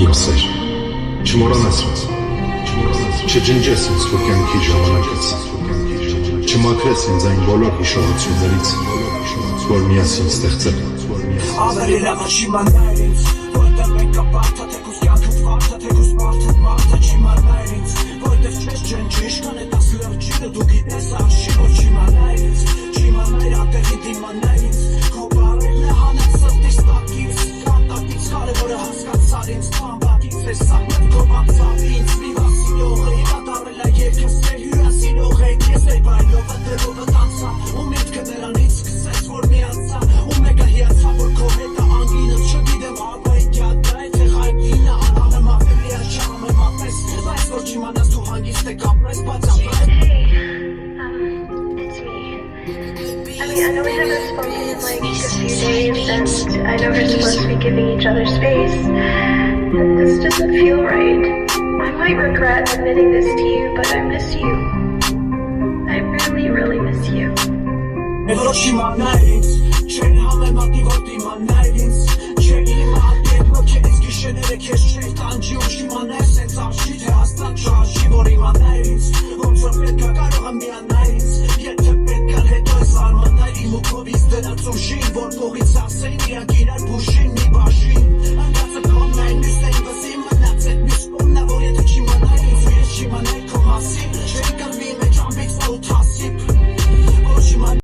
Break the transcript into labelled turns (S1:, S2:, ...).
S1: իմ սեր, չմոռանաս ինձ, չջնջես ինձ քո կյանքի ժամանակից, չմաքրես ինձ այն բոլոր հիշողություններից, որ միասին ստեղծել ենք։
S2: Ավելի լավ է չիմանալ ինձ, որտեղ մենք կապարդա, թեկուզ կյանքդ վարդա, թեկուզ մարդդ մարդա, չիմանալ ինձ, որտեղ չես ջնջիշ, կանետաս լրջինը, դու գիտես արշի, որ չիմանալ ինձ, չիմանալ ատեղի դիմանալ ինձ, քո բարերն է հանել սրտիս տակից, կանտակից կարևորը հասկացար ինձ, պամբակից է սաղմետ քո բացավ ինձ, մի վասինող է, կատարել է երկս էր, հյուրասինող է, կես է բայլովը, դրովը տանցա, ու միտքը նրանից սկսեց, որ միացա, ու մեկը հիացա, որ քո հետը անգինը, չգիտեմ աբայի կյատա է, թե խայգինը, անանը մատելի է, շամ է մատես, բայց որ չիմանաս դու հանգիստ է կապրես, բայց ապրես։
S3: I mean, I know we haven't spoken in like a few days, and I know we're supposed to be giving each other space, but this doesn't feel right. I might regret admitting this to you, but I miss you. I really, really miss you.
S2: Որ չիմանալ ինձ, չեն համեմատի, որ դիմանալ ինձ, չեն իմատի, որ քեզ գիշերները քեզ չէր տանջի, ու չիմանալ սենց արժի, թե հաստատ չարժի, որ իմանալ ինձ, ոնց որ պետք է կարող եմ միանալ ինձ, եթե պետք է հետո ես արմանալ իմ ու քովից դրած ուժին, որ կողից ասեին իրանք իրար բուժին,